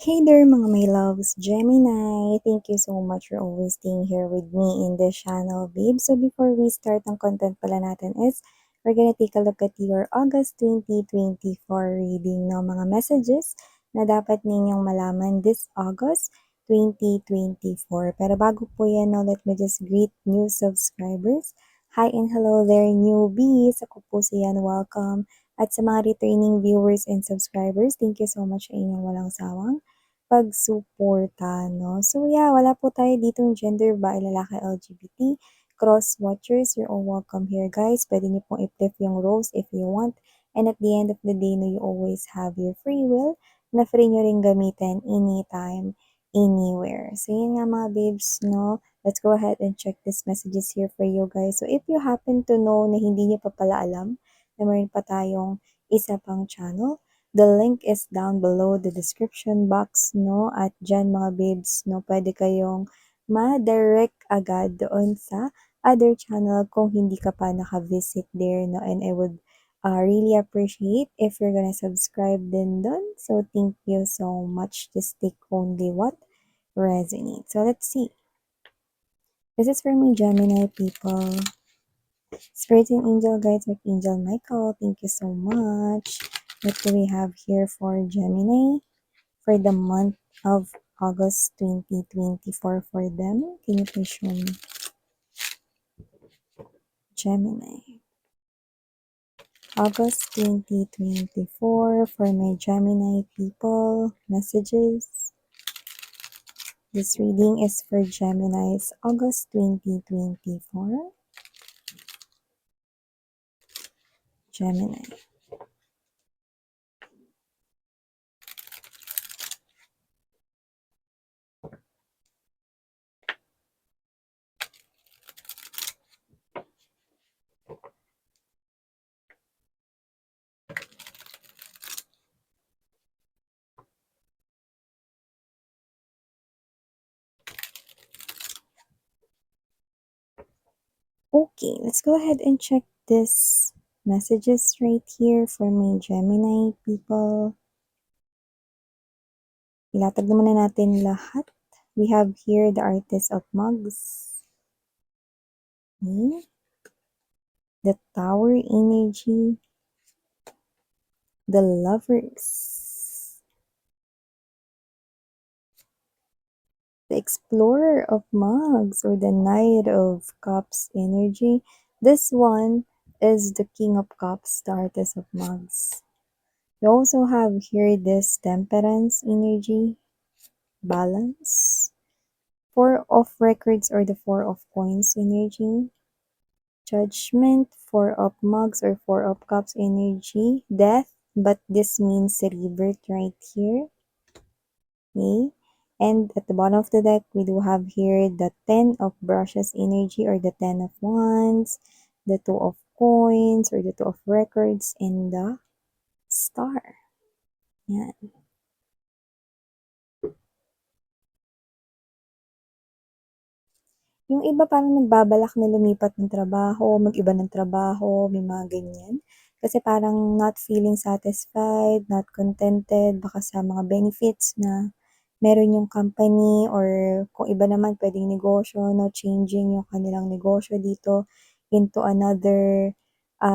Hey there mga my loves, Gemini! Thank you so much for always staying here with me in this channel, babe. So before we start, ang content pala natin is we're gonna take a look at your August 2024 reading ng mga messages na dapat ninyong malaman this August 2024. Pero bago po yan, now let me just greet new subscribers. Hi and hello there, newbies! Ako po si Yan, welcome. At sa mga returning viewers and subscribers, thank you so much sa inyong walang sawang pagsuporta, no? So yeah, wala po tayo ditong gender ba, lalaki, LGBT, cross-watchers, you're all welcome here, guys. Pwede niyo pong i-flip yung roles if you want. And at the end of the day, no, you always have your free will na free nyo rin gamitin anytime, anywhere. So yun nga mga babes, no? Let's go ahead and check these messages here for you guys. So if you happen to know na hindi niyo pa pala alam na meron pa tayong isa pang channel, the link is down below the description box, no? At dyan mga babes, no? Pwede kayong ma-direct agad doon sa other channel kung hindi ka pa naka-visit there, no? And I would really appreciate if you're gonna subscribe din doon. So thank you so much. Just take only what resonates. So let's see. This is for me, Gemini people. Spirit and Angel Guides, Archangel Michael, thank you so much. What do we have here for Gemini for the month of August 2024 for them? Can you please show me? Gemini. August 2024 for my Gemini people. Messages. This reading is for Gemini's August 2024. Gemini. Okay, let's go ahead and check this messages right here for my Gemini people. Ilatag naman na natin lahat. We have here the Artist of Mugs. Okay. The Tower energy. The Lovers. The Explorer of Mugs or the Knight of Cups energy. This one is the King of Cups, the Artist of Mugs. We also have here this Temperance energy, Balance, Four of Records or the Four of Coins energy, Judgment, Four of Mugs or Four of Cups energy, Death, but this means rebirth right here. Okay. And at the bottom of the deck, we do have here the Ten of Brushes energy or the Ten of Wands, the Two of Coins or the Two of Records, and the Star. Yan. Yung iba parang nagbabalak na lumipat ng trabaho, mag-iba ng trabaho, may mga ganyan. Kasi parang not feeling satisfied, not contented, baka sa mga benefits na meron yung company or kung iba naman pwedeng negosyo, no, changing yung kanilang negosyo dito into another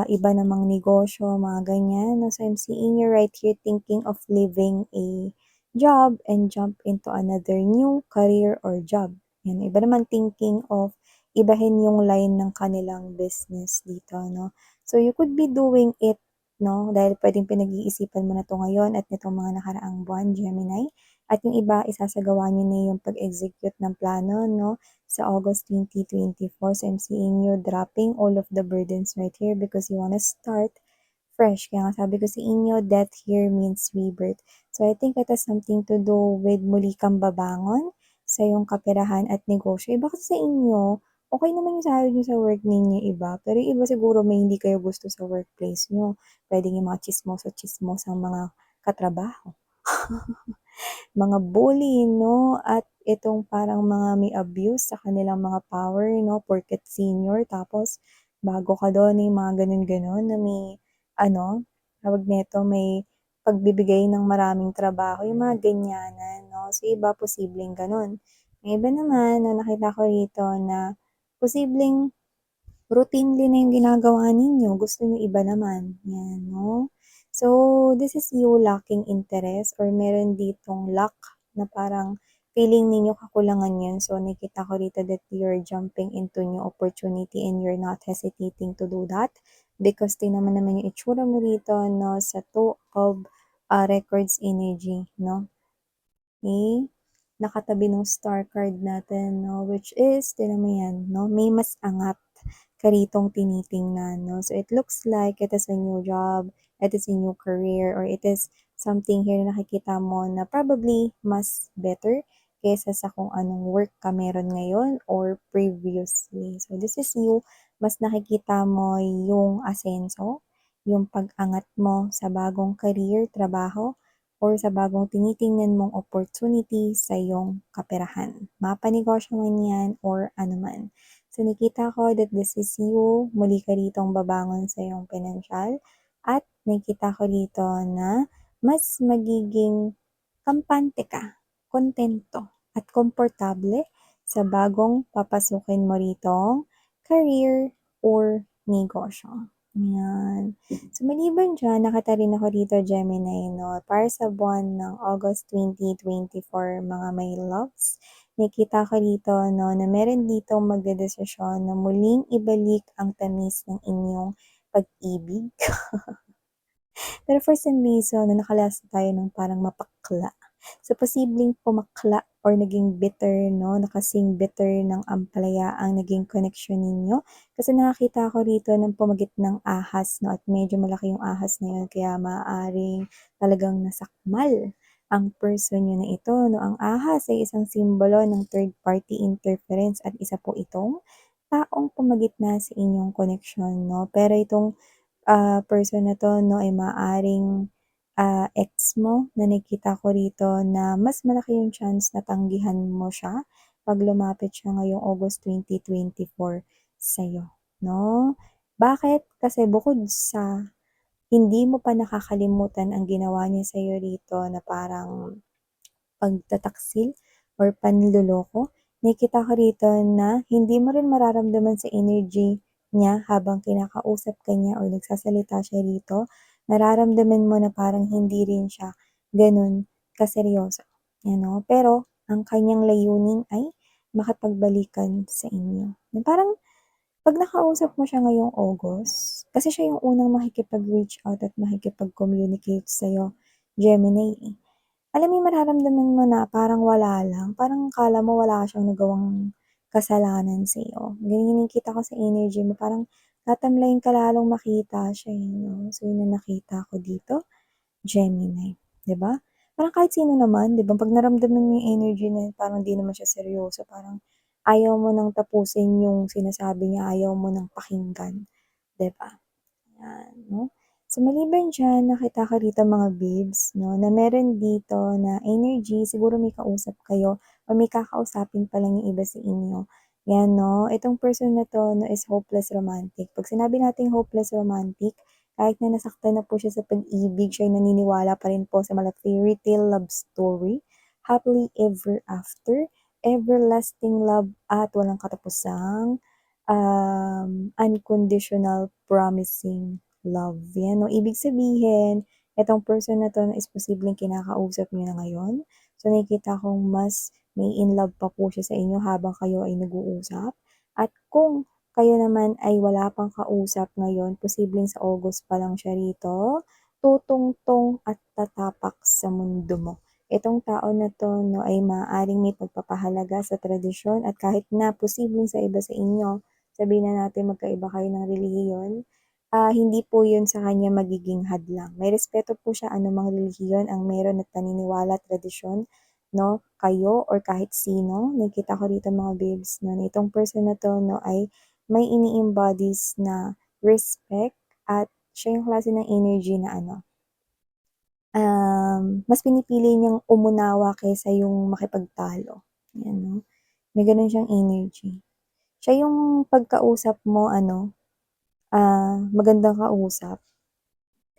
iba namang negosyo, mga ganyan. No? So I'm seeing you right here thinking of leaving a job and jump into another new career or job. Yan, iba naman thinking of ibahin yung line ng kanilang business dito, no? So you could be doing it, no? Dahil pwedeng pinag-iisipan mo na to ngayon at nitong mga nakaraang buwan, Gemini. At yung iba, isasagawa nyo na yung pag-execute ng plano, no? Sa August 2024. So I'm seeing you dropping all of the burdens right here because you wanna start fresh. Kaya nga sabi ko sa inyo, death here means rebirth. So I think it has something to do with muli kang babangon sa iyong kaperahan at negosyo. Iba kasi sa inyo, okay naman yung sahod nyo sa work ninyo iba, pero yung iba siguro may hindi kayo gusto sa workplace nyo. Pwede yung mga chismosa-chismosa mga katrabaho. Mga bully, no? At itong parang mga may abuse sa kanilang mga power, no? Porket senior, tapos bago ka doon, yung mga ganun-ganun na may, tawag nito, may pagbibigay ng maraming trabaho, yung mga ganyanan. Sa iba, posibleng gano'n. May iba naman na nakita ko rito na posibleng routinely na yung ginagawa ninyo, gusto niyo iba naman, 'yan 'no. So, this is you lacking interest or meron ditong lack na parang feeling ninyo kakulangan 'yun. So, nakita ko rito that you're jumping into new opportunity and you're not hesitating to do that because tingnan mo naman yung itsura mo rito 'no, sa Two of, Records energy 'no. Okay, nakatabi nung star card natin 'no, which is tignan mo 'yan 'no, may mas angat ka ritong tinitingnan 'no. So, it looks like it is a new job, it is a new career, or it is something here na nakikita mo na probably mas better kaysa sa kung anong work ka meron ngayon or previously. So, this is you, mas nakikita mo yung asenso, yung pag-angat mo sa bagong career, trabaho, or sa bagong tinitingnan mong opportunity sa iyong kaperahan. Mapanegosyo man yan or anuman. So, nakita ko that this is you, muli ka ritong babangon sa iyong pinansyal, at nakita ko rito na mas magiging kampante ka, kontento, at komportable sa bagong papasukin mo ritong career or negosyo. Yan. So, maliban dyan, nakita rin ako dito, Gemini, no, para sa buwan ng August 2024, mga may loves, nakita ko dito, no, na meron dito magdedesisyon na muling ibalik ang tamis ng inyong pag-ibig. Pero for some reason, na nakalas tayo ng parang mapakla. So, posibleng pumakla or naging bitter, no? Nakasing bitter ng ampalaya ang naging connection ninyo. Kasi nakakita ko rito ng pumagit ng ahas, no? At medyo malaki yung ahas na yun. Kaya maaaring talagang nasakmal ang person nyo na ito, no? Ang ahas ay isang simbolo ng third party interference at isa po itong taong pumagit na sa inyong connection, no? Pero itong person na 'to 'no ay maaaring, ex mo na nakita ko rito na mas malaki yung chance na tanggihan mo siya 'pag lumapit siya ngayong August 2024 sa'yo 'no. Bakit? Kasi bukod sa hindi mo pa nakakalimutan ang ginawa niya sa'yo rito na parang pagtataksil or panloloko, nakikita ko rito na hindi mo rin mararamdaman sa energy niya habang kinakausap ka niya or nagsasalita siya rito, nararamdaman mo na parang hindi rin siya gano'n kaseryoso, you know? Pero ang kanyang layunin ay makipagbalikan sa inyo. Na parang 'pag nakausap mo siya ngayong August, kasi siya yung unang makikipag-reach out at makikipag-communicate sa'yo, Gemini, eh. Alam mo yung mararamdaman mo na parang wala lang, parang akala mo wala siyang nagawang kasalanan sa'yo. Ganyan yung nakikita ko sa energy mo, parang tatamlayin ka lalong makita siya, eh, 'no. So, yun ang nakita ko dito, Gemini, 'di ba? Parang kahit sino naman, 'di ba, 'pag naramdaman mo yung energy na yun, parang di naman siya seryoso, parang ayaw mo ng tapusin yung sinasabi niya, ayaw mo ng pakinggan, 'di ba? 'Yan 'no. So, maliban diyan nakita ko rito mga babes 'no, na meron dito na energy, siguro may kausap kayo o may kakausapin pa lang yung iba sa inyo. 'Yan 'no, itong person na 'to 'no is hopeless romantic. 'Pag sinabi nating hopeless romantic, kahit na nasaktan na po siya sa pag-ibig, siya'y naniniwala pa rin po sa fairy tale love story, happily ever after, everlasting love at walang katapusang, unconditional promising love, 'yan 'no. Ibig sabihin, itong person na 'to is posibleng kinakausap niyo na ngayon. So, nakikita kong mas may in love pa po siya sa inyo habang kayo ay nag-uusap. At kung kayo naman ay wala pang kausap ngayon, posibleng sa August pa lang siya rito, tutungtong at tatapak sa mundo mo. Itong tao na 'to 'no, ay maaaring may pagpapahalaga sa tradisyon at kahit na posibleng sa iba sa inyo, sabihin na natin magkaiba kayo ng relihiyon, hindi po 'yun sa kanya magiging hadlang. May respeto po siya anumang relihiyon ang meron at paniniwala, tradisyon 'no, kayo or kahit sino. Nakikita ko rito mga babes 'no, na itong person na 'to 'no, ay may ini-embodies na respect at siya yung klase ng energy na ano, mas pinipili niyang umunawa kaysa yung makipagtalo, 'yan 'no. May gano'n siyang energy. Siya yung pagkausap mo ano, magandang kausap.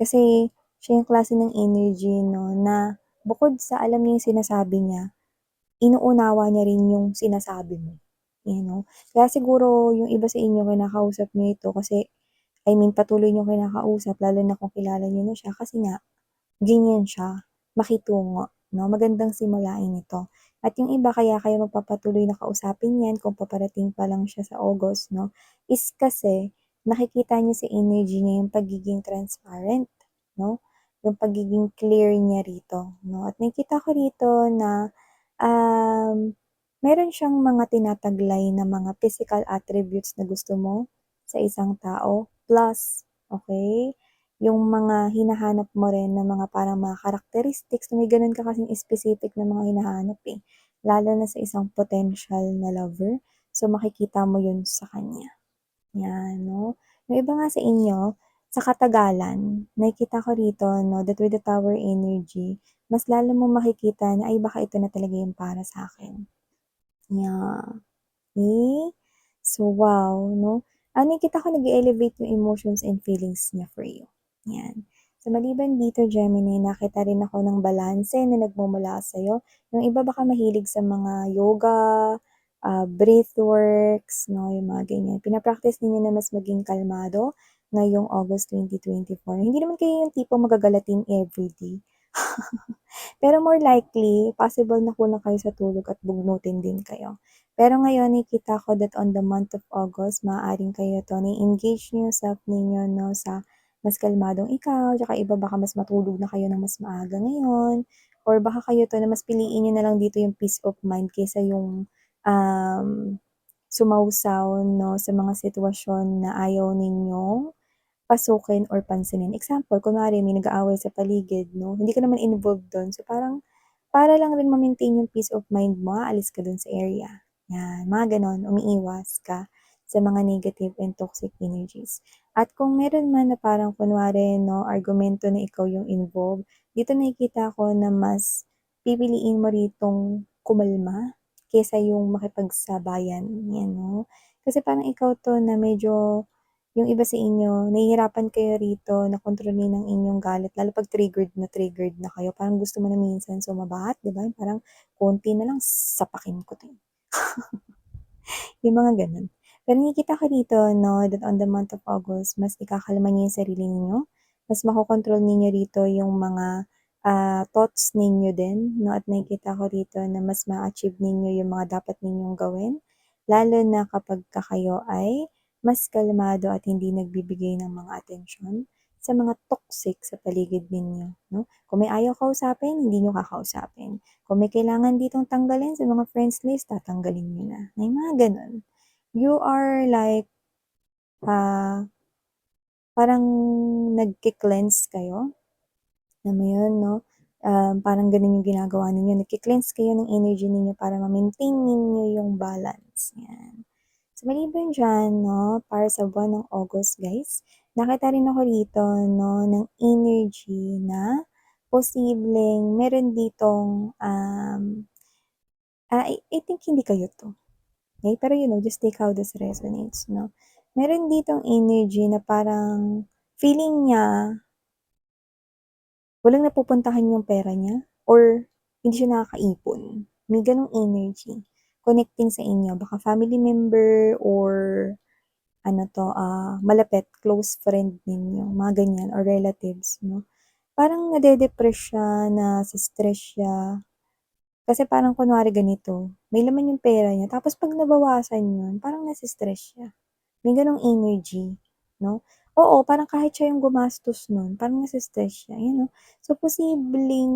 Kasi siya yung klase ng energy 'no, na bukod sa alam niya yung sinasabi niya, inuunawa niya rin yung sinasabi mo, Kaya siguro yung iba sa inyo kinakausap niyo ito kasi I mean patuloy niyong kinakausap lalo na kung kilala niyo na siya kasi nga ganyan siya, makitungo, 'no? Magandang simulain ito. At yung iba kaya kayo magpapatuloy na kausapin 'yan kung paparating pa lang siya sa August, 'no, is kasi nakikita niyo sa energy niya yung pagiging transparent, 'no? Yung pagiging clear niya rito, 'no? At nakikita ko rito na, meron siyang mga tinataglay na mga physical attributes na gusto mo sa isang tao, plus, okay yung mga hinahanap mo rin na mga parang mga characteristics na may gano'n ka kasing specific na mga hinahanap, eh, lalo na sa isang potential na lover. So, makikita mo 'yun sa kanya, 'yan 'no. Yung iba nga sa inyo, sa katagalan, nakikita ko rito 'no, that with the Tower energy, mas lalo mong makikita na, "Ay baka ito na talaga yung para sa'kin." Yeah. Eh, so wow 'no, nakikita ko nag-e-elevate yung emotions and feelings niya for you, 'yan. So maliban dito Gemini, nakita rin ako ng balanse na nagmumula sa'yo. Yung iba baka mahilig sa mga yoga, breathworks 'no, yung mga ganyan. Pina-practice ninyo na mas maging kalmado ngayong August 2024. Hindi naman kayo yung tipong magagalatin everyday. Pero more likely, possible na kulang kayo sa tulog at bugnutin din kayo. Pero ngayon nakikita ko that on the month of August, maaaring kayo 'to na-engage niyo yung self ninyo 'no, sa mas kalmadong ikaw, tsaka iba baka mas matulog na kayo ng mas maaga ngayon, or baka kayo 'to na mas piliin niyo na lang dito yung peace of mind kaysa yung, um, sumawsaw 'no, sa mga sitwasyon na ayaw ninyong pasukin or pansinin. Example, kunwari may nag-aaway sa paligid 'no, hindi ka naman involved dun, so parang para lang rin ma-maintain yung peace of mind mo, aalis ka dun sa area, 'yan, mga gano'n. Umiiwas ka sa mga negative and toxic energies. At kung meron man na parang kunwari 'no, argumento na ikaw yung involved, dito nakikita ko na mas pipiliin mo ritong kumalma kaysa yung makipagsabayan, 'yan 'no. Kasi parang ikaw 'to na medyo yung iba sa inyo, nahihirapan kayo rito na kontrolin ang inyong galit lalo 'pag triggered na kayo. Parang gusto mo na minsan sumabat, 'di ba? Parang konti na lang sapakin ko 'to, eh. Yung mga gano'n. Pero nakikita ko dito 'no, that on the month of August, mas ikakalma niyo yung sarili ninyo, mas makokontrol ninyo rito yung mga, thoughts ninyo din 'no, at nakikita ko rito na mas ma-achieve ninyo yung mga dapat ninyong gawin, lalo na kapagka kayo ay mas kalmado at hindi nagbibigay ng mga atensyon sa mga toxic sa paligid ninyo 'no. Kung may ayaw kausapin, hindi niyo kakausapin. Kung may kailangan ditong tanggalin sa mga friends list, tatanggalin niyo na, may mga gano'n. You are like, ah, parang nagke-cleanse kayo, alam mo 'yun 'no? Parang gano'n yung ginagawa ninyo, nagke-cleanse kayo ng energy ninyo para ma-maintain ninyo yung balance, 'yan. So maliban diyan 'no, para sa buwan ng August guys, nakita rin ako rito 'no, ng energy na posibleng meron ditong, I think hindi kayo 'to. Okay, pero just take how this resonates 'no. Meron ditong energy na parang feeling niya walang napupuntahan yung pera niya or hindi siya nakakaipon, may gano'ng energy connecting sa inyo. Baka family member or ano 'to, malapit, close friend ninyo, mga ganyan or relatives 'no. Parang nade-depress siya, nase-stress siya, kasi parang kunwari ganito, may laman yung pera niya tapos 'pag nabawasan yun parang nase-stress siya. May gano'ng energy, 'no? Oo, parang kahit siya yung gumastos nun, parang nase-stress siya, 'no? So, posibleng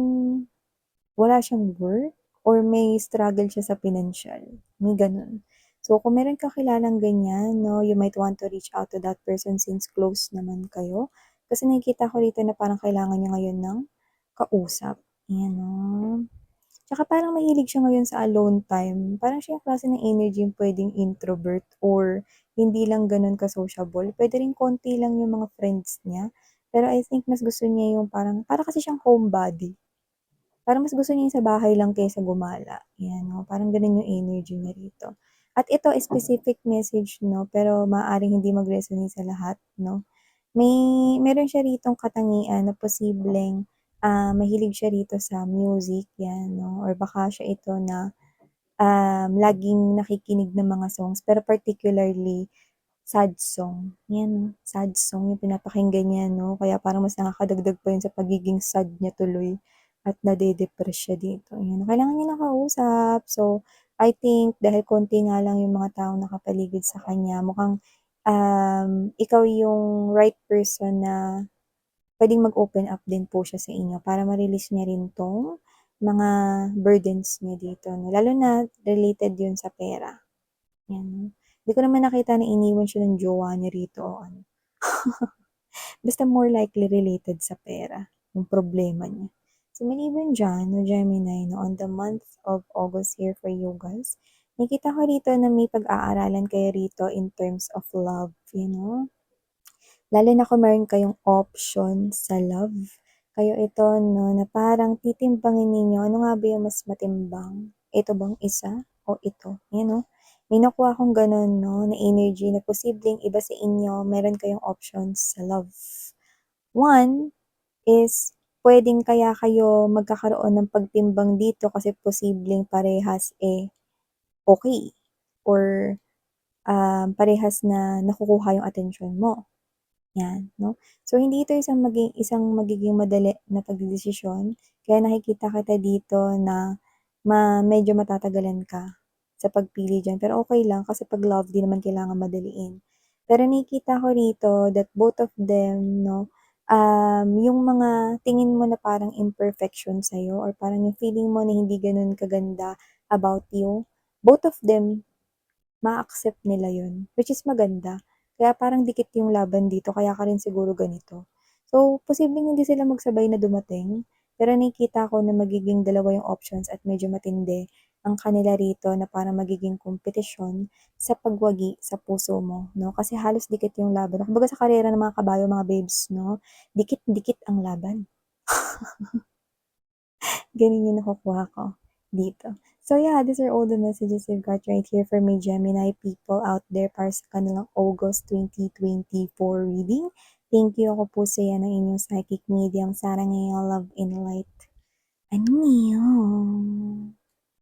wala siyang work or may struggle siya sa pinansiyal, may gano'n. So, kung meron kang kilalang ganyan, 'no, you might want to reach out to that person since close naman kayo. Kasi nakikita ko rito na parang kailangan niya ngayon ng kausap, ayan, 'no? Tsaka parang mahilig siya ngayon sa alone time. Parang siya yung klase ng energy yung puwedeng introvert or hindi lang gano'n ka-sociable. Puwede rin konti lang yung mga friends niya. Pero I think mas gusto niya yung parang para kasi siyang homebody. Parang mas gusto niya yung sa bahay lang kaysa gumala, 'yan 'no, parang gano'n yung energy niya rito. At ito specific message 'no, pero maaaring hindi mag-resonate sa lahat 'no. Meron siya ritong katangian na posibleng, mahilig siya rito sa music 'yan 'no, or baka siya ito na, laging nakikinig ng mga songs pero particularly sad song. 'Yan 'no, sad song yung pinapakinggan niya 'no, kaya parang mas nakakadagdag pa yun sa pagiging sad niya tuloy at nade-depress siya dito, ayan. Kailangan niya ng kausap. So, I think dahil konti nga lang yung mga taong nakapaligid sa kanya, mukhang, ikaw yung right person na puwedeng mag-open up din po siya sa inyo para ma-release niya rin 'tong mga burdens niya dito 'no, lalo na related yun sa pera, 'yan 'no. Di ko naman nakita na iniwan siya ng jowa niya rito o ano. Basta more likely related sa pera yung problema niya. So, maliban diyan 'no, Gemini 'no, on the month of August here for you guys, nakikita ko rito na may pag-aaralan kayo rito in terms of love, you know? Lalo na kung meron kayong option sa love. Kayo ito 'no, na parang titimbangin ninyo, ano nga ba yung mas matimbang? Ito bang isa o ito? Ayan 'no, may nakuha akong gano'n 'no, na energy na posibleng iba sa inyo meron kayong options sa love. One is puwedeng kaya kayo magkakaroon ng pagtimbang dito kasi posibleng parehas, okey or, parehas na nakukuha yung atensyon mo. 'Yan 'no. So, hindi ito isang magiging madali na pagdedesisyon kaya nakikita kita dito na medyo matatagalan ka sa pagpili diyan. Pero okey lang kasi 'pag love di naman kailangan madaliin. Pero nakikita ko rito that both of them 'no, yung mga tingin mo na parang imperfection sa'yo or parang yung feeling mo na hindi gano'n kaganda about you, both of them ma-accept nila yun, which is maganda. Kaya parang dikit yung laban dito kaya ka rin siguro ganito. So, posibleng hindi sila magsabay na dumating, pero nakikita ko na magiging dalawa yung options at medyo matindi ang kanila rito na parang magiging kompetisyon sa pagwagi sa puso mo, 'no? Kasi halos dikit yung laban. Kumbaga sa karera ng mga kabayo, mga babes, 'no, dikit-dikit ang laban. Gano'n yung nakukuha ko dito. So yeah, these are all the messages I've got right here for my Gemini people out there para sa kanilang August 2024 reading. Thank you. Ako po sa yan ng inyong psychic medium, Sarah Ngayon, Love in Light. Annyeong!